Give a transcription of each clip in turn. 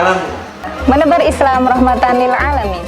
Alamin. Menebar Islam rahmatan lil alamin.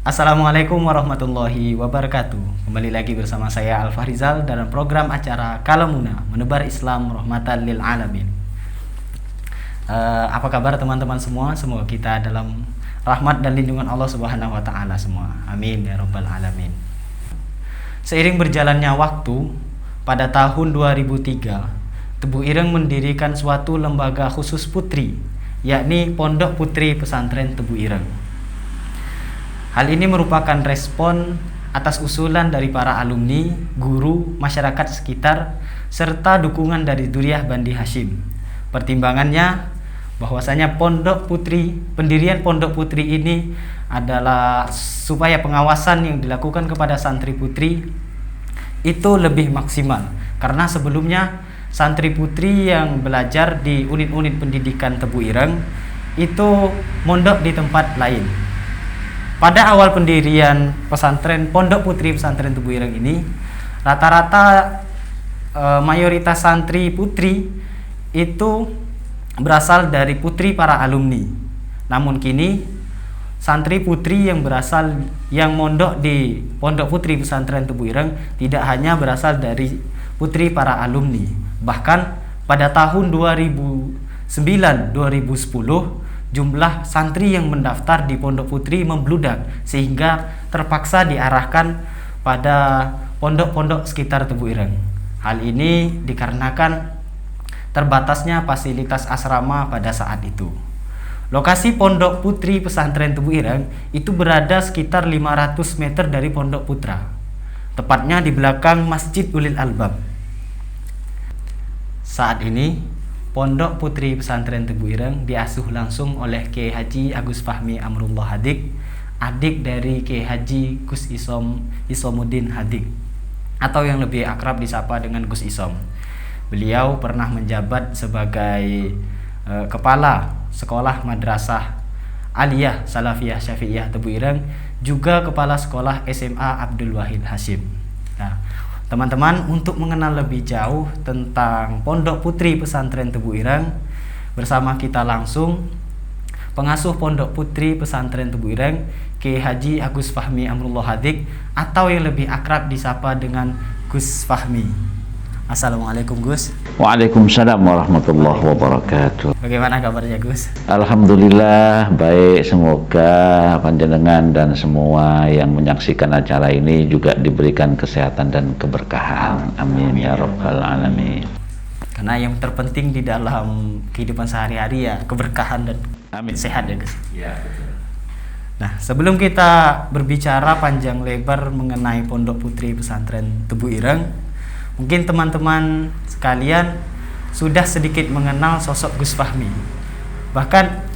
Assalamualaikum warahmatullahi wabarakatuh. Kembali lagi bersama saya Al-Fahrizal dalam program acara Kalamuna, menebar Islam rahmatan lil alamin. Apa kabar teman-teman semua? Semoga kita dalam rahmat dan lindungan Allah Subhanahu wa taala semua. Amin ya rabbal alamin. Seiring berjalannya waktu, pada tahun 2003, Tebu Ireng mendirikan suatu lembaga khusus putri, yakni Pondok Putri Pesantren Tebu Ireng. Hal ini merupakan respon atas usulan dari para alumni, guru, masyarakat sekitar, serta dukungan dari Duriyah Bandi Hashim. Pertimbangannya bahwasanya pendirian Pondok Putri ini adalah supaya pengawasan yang dilakukan kepada santri putri itu lebih maksimal. Karena sebelumnya santri putri yang belajar di unit-unit pendidikan Tebu Ireng itu mondok di tempat lain. Pada awal pendirian pesantren Pondok Putri Pesantren Tebu Ireng ini, rata-rata mayoritas santri putri itu berasal dari putri para alumni. Namun kini santri putri yang mondok di Pondok Putri Pesantren Tebu Ireng tidak hanya berasal dari putri para alumni. Bahkan pada tahun 2009-2010 jumlah santri yang mendaftar di Pondok Putri membludak sehingga terpaksa diarahkan pada pondok-pondok sekitar Tebu Ireng. Hal ini dikarenakan terbatasnya fasilitas asrama pada saat itu. Lokasi Pondok Putri Pesantren Tebu Ireng itu berada sekitar 500 meter dari Pondok Putra, tepatnya di belakang Masjid Ulil Albab. Saat ini Pondok Putri Pesantren Tebu Ireng diasuh langsung oleh Kiai Haji Agus Fahmi Amrullah Hadik, adik dari Kiai Haji Gus Isomuddin Hadik, atau yang lebih akrab disapa dengan Gus Isom. Beliau pernah menjabat sebagai kepala sekolah madrasah Aliyah Salafiyah Syafi'iyah Tebu Ireng, juga kepala sekolah SMA Abdul Wahid Hashim. Nah, teman-teman, untuk mengenal lebih jauh tentang Pondok Putri Pesantren Tebu Ireng, bersama kita langsung pengasuh Pondok Putri Pesantren Tebu Ireng, Kiai Haji Agus Fahmi Amrullah Hadik, atau yang lebih akrab disapa dengan Gus Fahmi. Assalamualaikum Gus. Waalaikumsalam warahmatullahi wabarakatuh. Bagaimana kabarnya Gus? Alhamdulillah baik, semoga panjenengan dan semua yang menyaksikan acara ini juga diberikan kesehatan dan keberkahan. Amin ya rabbal alamin. Karena yang terpenting di dalam kehidupan sehari-hari ya keberkahan dan sehat ya Gus. Ya, betul. Nah, sebelum kita berbicara panjang lebar mengenai Pondok Putri Pesantren Tebu Ireng, mungkin teman-teman sekalian sudah sedikit mengenal sosok Gus Fahmi. Bahkan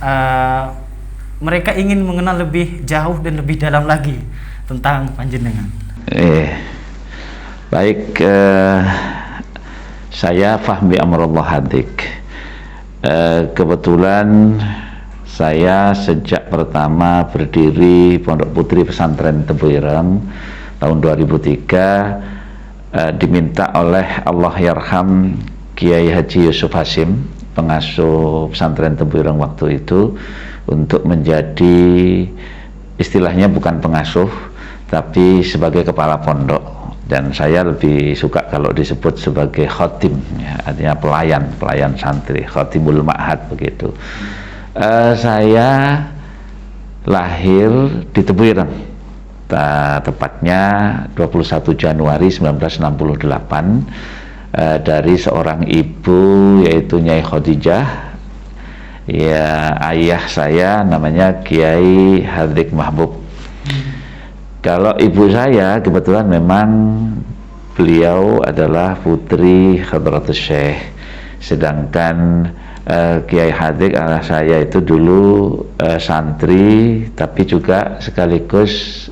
mereka ingin mengenal lebih jauh dan lebih dalam lagi tentang panjenengan. Baik, saya Fahmi Amrullah Hadik. Kebetulan saya sejak pertama berdiri Pondok Putri Pesantren Tebu Ireng tahun 2003 diminta oleh Allah Yarham Kiai Haji Yusuf Hasim, pengasuh pesantren Tebu Ireng waktu itu, untuk menjadi, istilahnya bukan pengasuh tapi sebagai kepala pondok. Dan saya lebih suka kalau disebut sebagai khotim, ya, artinya pelayan santri, khotimul ma'had begitu. Saya lahir di Tebu Ireng, tepatnya 21 Januari 1968, dari seorang ibu yaitu Nyai Khadijah. Ya, ayah saya namanya Kiai Hadik Mahbub. Kalau ibu saya kebetulan memang beliau adalah putri Hadratus Syekh, sedangkan Kiai Hadik anak saya itu dulu santri tapi juga sekaligus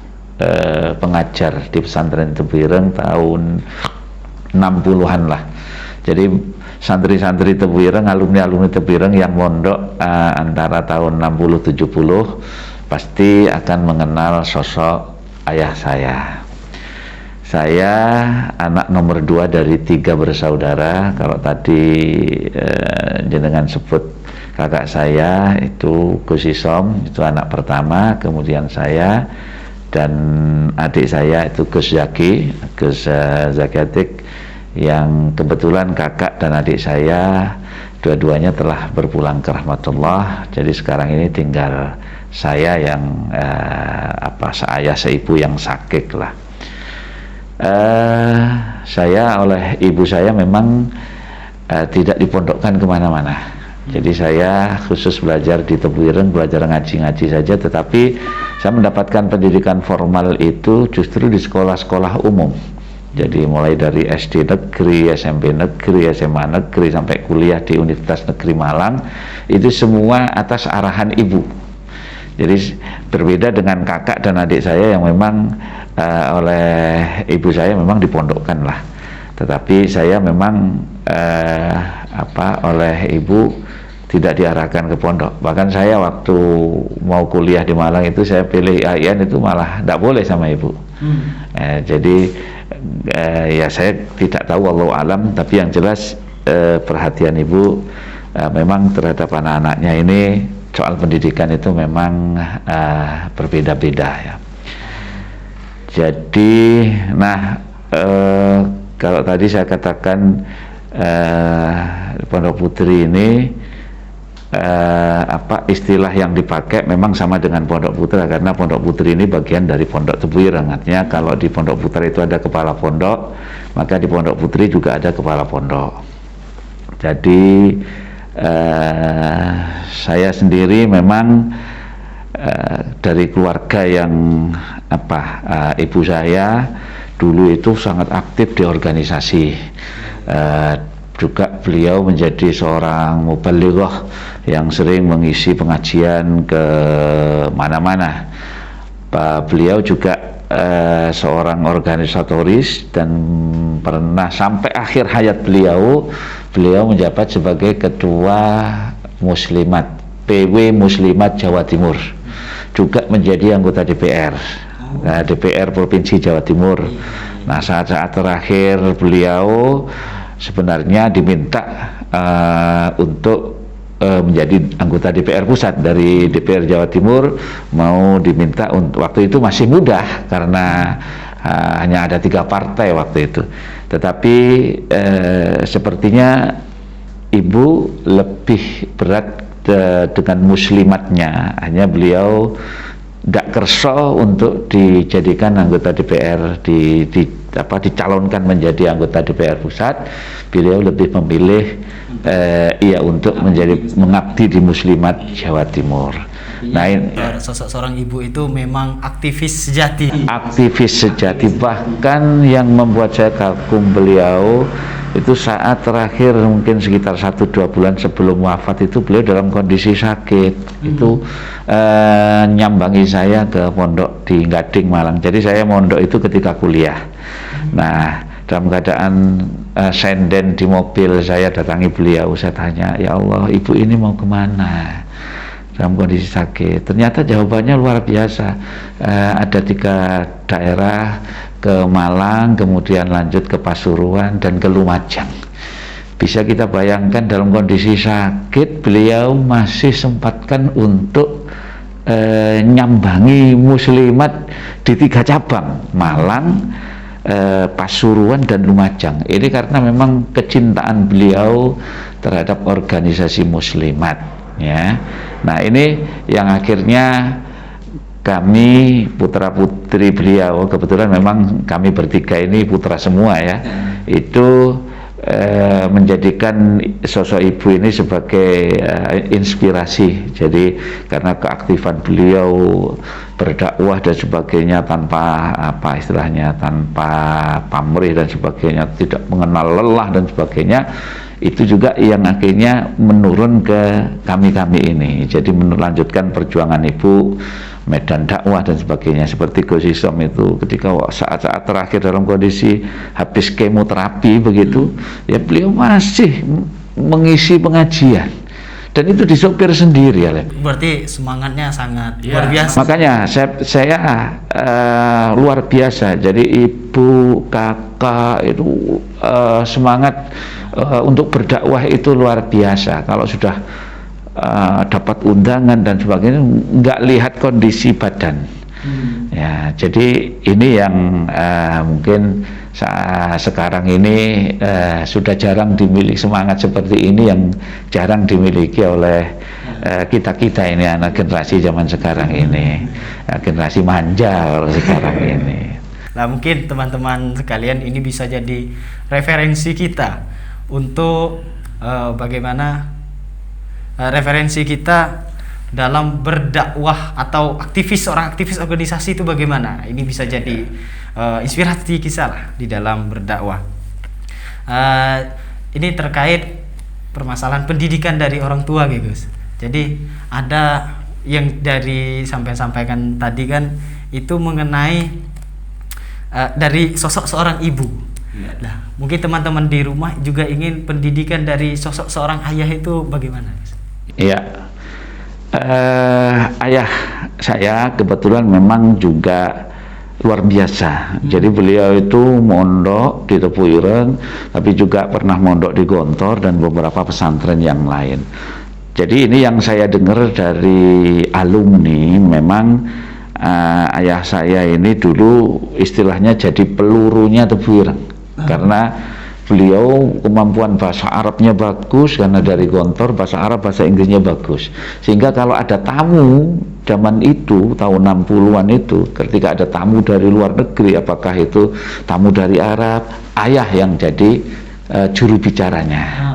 pengajar di pesantren Tebu Ireng tahun 60-an lah. Jadi santri-santri Tebu Ireng, alumni-alumni Tebu Ireng yang mondok antara tahun 60-70 pasti akan mengenal sosok ayah saya. Saya anak nomor 2 dari 3 bersaudara. Kalau tadi jenengan sebut kakak saya itu Gus Isom, itu anak pertama, kemudian saya dan adik saya itu Gus Zaki, Gus Zakatik, yang kebetulan kakak dan adik saya dua-duanya telah berpulang ke rahmatullah. Jadi sekarang ini tinggal saya yang seayah seibu yang sakit lah. Saya oleh ibu saya memang tidak dipondokkan kemana-mana. Jadi saya khusus belajar di Tebu Ireng, belajar ngaji-ngaji saja. Tetapi saya mendapatkan pendidikan formal itu justru di sekolah-sekolah umum. Jadi mulai dari SD negeri, SMP negeri, SMA negeri, sampai kuliah di Universitas Negeri Malang, itu semua atas arahan ibu. Jadi berbeda dengan kakak dan adik saya yang memang oleh ibu saya memang dipondokkan lah. Tetapi saya memang oleh ibu tidak diarahkan ke pondok. Bahkan saya waktu mau kuliah di Malang itu saya pilih IAIN itu malah tidak boleh sama ibu. Jadi ya saya tidak tahu, wallahu alam, tapi yang jelas perhatian ibu memang terhadap anak-anaknya ini soal pendidikan itu memang berbeda-beda ya. Jadi kalau tadi saya katakan Pondok Putri ini istilah yang dipakai memang sama dengan Pondok Putra, karena Pondok Putri ini bagian dari Pondok Tebu Ireng. Artinya kalau di Pondok Putra itu ada kepala pondok, maka di Pondok Putri juga ada kepala pondok. Jadi saya sendiri memang dari keluarga yang ibu saya dulu itu sangat aktif di organisasi. Juga beliau menjadi seorang mubalighah yang sering mengisi pengajian ke mana-mana. Beliau juga seorang organisatoris dan pernah sampai akhir hayat beliau menjabat sebagai ketua Muslimat, PW Muslimat Jawa Timur, juga menjadi anggota DPR, DPR Provinsi Jawa Timur. Nah, saat-saat terakhir beliau sebenarnya diminta untuk menjadi anggota DPR pusat dari DPR Jawa Timur, mau diminta untuk, waktu itu masih muda karena hanya ada 3 partai waktu itu. Tetapi sepertinya ibu lebih berat dengan muslimatnya, hanya beliau tidak kerso untuk dijadikan anggota DPR, dicalonkan menjadi anggota DPR pusat. Beliau lebih memilih untuk menjadi mengabdi di Muslimat Jawa Timur. Sosok seorang ibu itu memang aktivis sejati. Aktivis sejati, bahkan yang membuat saya kagum beliau itu saat terakhir mungkin sekitar 1-2 bulan sebelum wafat itu beliau dalam kondisi sakit. Itu nyambangi saya ke pondok di Gading Malang. Jadi saya mondok itu ketika kuliah. Nah, dalam keadaan senden di mobil saya datangi beliau, saya tanya, ya Allah, ibu ini mau kemana dalam kondisi sakit? Ternyata jawabannya luar biasa. Ada 3 daerah, ke Malang, kemudian lanjut ke Pasuruan dan ke Lumajang. Bisa kita bayangkan dalam kondisi sakit beliau masih sempatkan untuk nyambangi muslimat di 3 cabang, Malang, Pasuruan dan Lumajang. Ini karena memang kecintaan beliau terhadap organisasi muslimat, ya. Nah, ini yang akhirnya kami putra putri beliau, kebetulan memang kami bertiga ini putra semua ya, itu menjadikan sosok ibu ini sebagai inspirasi. Jadi karena keaktifan beliau berdakwah dan sebagainya tanpa apa istilahnya, tanpa pamrih dan sebagainya, tidak mengenal lelah dan sebagainya, itu juga yang akhirnya menurun ke kami-kami ini. Jadi melanjutkan perjuangan ibu, medan dakwah dan sebagainya. Seperti Gus Isom itu ketika saat-saat terakhir dalam kondisi habis kemoterapi begitu, ya beliau masih mengisi pengajian dan itu disopir sendiri ya. Berarti semangatnya sangat luar biasa. Makanya saya luar biasa. Jadi ibu, kakak itu semangat untuk berdakwah itu luar biasa. Kalau sudah dapat undangan dan sebagainya, nggak lihat kondisi badan. Ya, jadi ini yang mungkin sekarang ini sudah jarang dimiliki, semangat seperti ini yang jarang dimiliki oleh kita ini, anak generasi zaman sekarang ini, generasi manja kalau sekarang ini. Nah, mungkin teman-teman sekalian ini bisa jadi referensi kita untuk bagaimana referensi kita dalam berdakwah atau seorang aktivis organisasi itu bagaimana. Ini bisa jadi inspirasi kita lah di dalam berdakwah. Ini terkait permasalahan pendidikan dari orang tua, Gus. Jadi ada yang dari sampaikan tadi kan itu mengenai dari sosok seorang ibu. Nah, mungkin teman-teman di rumah juga ingin pendidikan dari sosok seorang ayah itu bagaimana? Iya, ayah saya kebetulan memang juga luar biasa. Jadi beliau itu mondok di Tepu Ireng, tapi juga pernah mondok di Gontor dan beberapa pesantren yang lain. Jadi ini yang saya dengar dari alumni, memang ayah saya ini dulu istilahnya jadi pelurunya Tepu Ireng, karena beliau kemampuan bahasa Arabnya bagus, karena dari Gontor bahasa Arab bahasa Inggrisnya bagus, sehingga kalau ada tamu zaman itu tahun 60-an itu, ketika ada tamu dari luar negeri, apakah itu tamu dari Arab, ayah yang jadi juru bicaranya.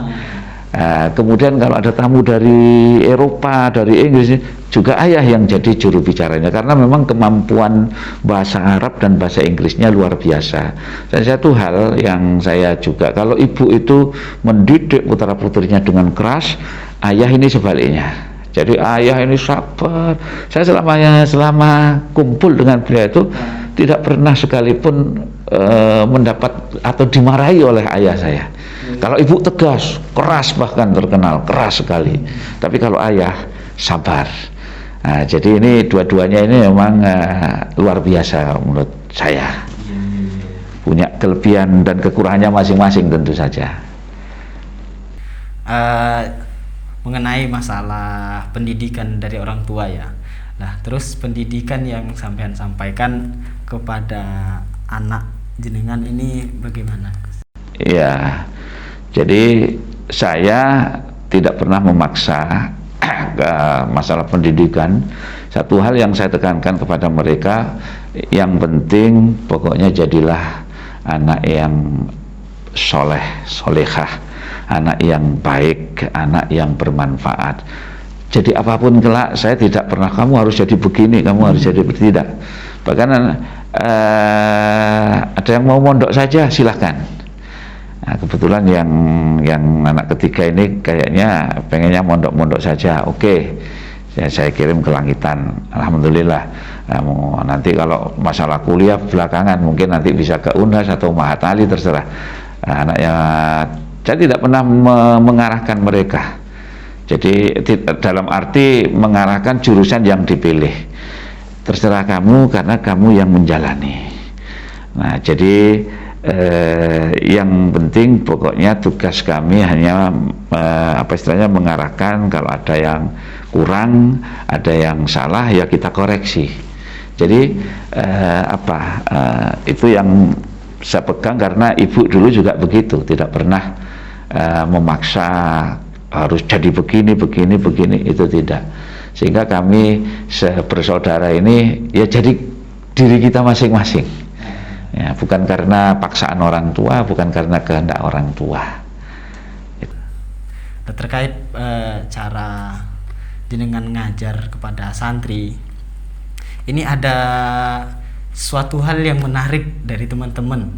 Kemudian kalau ada tamu dari Eropa, dari Inggris, juga ayah yang jadi juru bicaranya, karena memang kemampuan bahasa Arab dan bahasa Inggrisnya luar biasa. Dan satu hal yang saya juga, kalau ibu itu mendidik putra-putrinya dengan keras, ayah ini sebaliknya. Jadi ayah ini sabar. Saya selama kumpul dengan beliau itu tidak pernah sekalipun mendapat atau dimarahi oleh ayah saya. Kalau ibu tegas, keras, bahkan terkenal keras sekali. Tapi kalau ayah sabar. Nah, jadi ini dua-duanya ini memang luar biasa menurut saya. Punya kelebihan dan kekurangannya masing-masing tentu saja. Mengenai masalah pendidikan dari orang tua ya. Nah, terus pendidikan yang sampean sampaikan kepada anak jenengan ini bagaimana? Iya. Jadi saya tidak pernah memaksa ke masalah pendidikan. Satu hal yang saya tekankan kepada mereka, yang penting pokoknya jadilah anak yang soleh, solehah, anak yang baik, anak yang bermanfaat. Jadi apapun kelak, saya tidak pernah kamu harus jadi begini, kamu harus jadi tidak. Bahkan ada yang mau mondok saja silahkan. Nah, kebetulan yang anak ketiga ini kayaknya pengennya mondok-mondok saja. Oke, saya kirim ke Langitan, alhamdulillah. Nah, nanti kalau masalah kuliah belakangan mungkin nanti bisa ke Unhas atau Mahatali, terserah. Nah, saya tidak pernah mengarahkan mereka. Jadi dalam arti mengarahkan jurusan yang dipilih, terserah kamu karena kamu yang menjalani. Nah, jadi yang penting pokoknya tugas kami hanya mengarahkan kalau ada yang kurang, ada yang salah ya kita koreksi. Jadi itu yang saya pegang karena ibu dulu juga begitu, tidak pernah memaksa harus jadi begini, itu tidak. Sehingga kami bersaudara ini ya jadi diri kita masing-masing. Ya, bukan karena paksaan orang tua, bukan karena kehendak orang tua. Terkait cara jenengan ngajar kepada santri, ini ada suatu hal yang menarik dari teman-teman.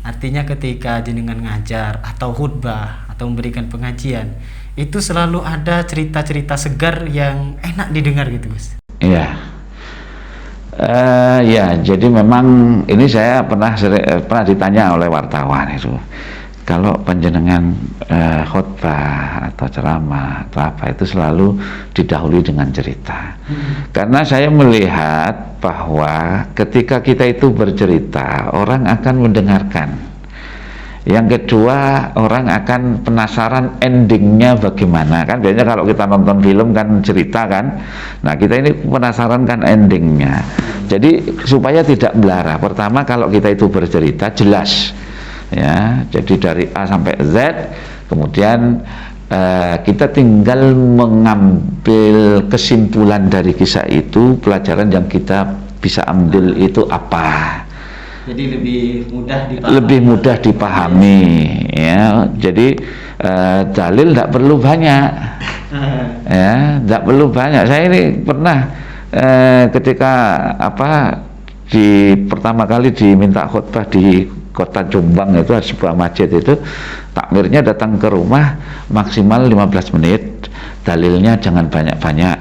Artinya ketika jenengan ngajar atau khutbah atau memberikan pengajian, itu selalu ada cerita-cerita segar yang enak didengar gitu, Gus. Iya. Ya, jadi memang ini saya pernah ditanya oleh wartawan itu, kalau panjenengan khutbah atau ceramah atau apa itu selalu didahului dengan cerita. Karena saya melihat bahwa ketika kita itu bercerita, orang akan mendengarkan. Yang kedua, orang akan penasaran endingnya bagaimana, kan biasanya kalau kita nonton film kan cerita kan. Nah, kita ini penasaran kan endingnya. Jadi supaya tidak belara, pertama kalau kita itu bercerita jelas ya, jadi dari A sampai Z, kemudian kita tinggal mengambil kesimpulan dari kisah itu, pelajaran yang kita bisa ambil itu apa. Jadi lebih mudah dipahami ya. Jadi dalil tidak perlu banyak ya, tidak perlu banyak. Saya ini pernah ketika pertama kali diminta khutbah di kota Jombang, itu ada sebuah masjid, itu takmirnya datang ke rumah maksimal 15 menit, dalilnya jangan banyak-banyak,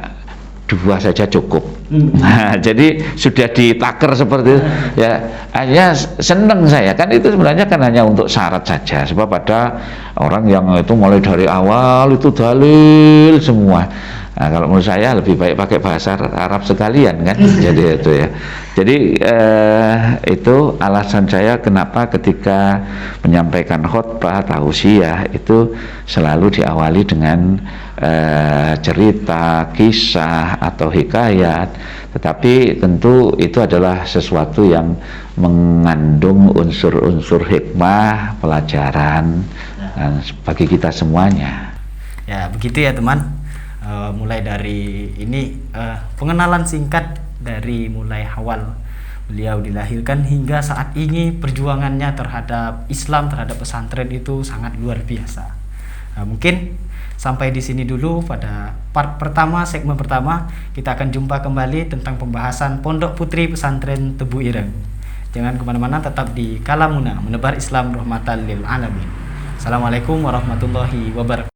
2 saja cukup. Nah, jadi sudah ditaker seperti itu ya, hanya seneng saya kan, itu sebenarnya kan hanya untuk syarat saja, sebab ada orang yang itu mulai dari awal itu dalil semua. Nah, kalau menurut saya lebih baik pakai bahasa Arab sekalian kan. Jadi itu ya. Jadi itu alasan saya kenapa ketika menyampaikan khutbah tausiah itu selalu diawali dengan cerita, kisah atau hikayat. Tetapi tentu itu adalah sesuatu yang mengandung unsur-unsur hikmah, pelajaran bagi kita semuanya. Ya, begitu ya teman. Mulai dari ini pengenalan singkat dari mulai awal beliau dilahirkan hingga saat ini perjuangannya terhadap Islam, terhadap pesantren itu sangat luar biasa. Mungkin sampai di sini dulu pada part pertama, segmen pertama. Kita akan jumpa kembali tentang pembahasan Pondok Putri Pesantren Tebu Ireng. Jangan kemana-mana, tetap di Kalamuna, menebar Islam rahmatan lil alamin. Assalamualaikum warahmatullahi wabarakatuh.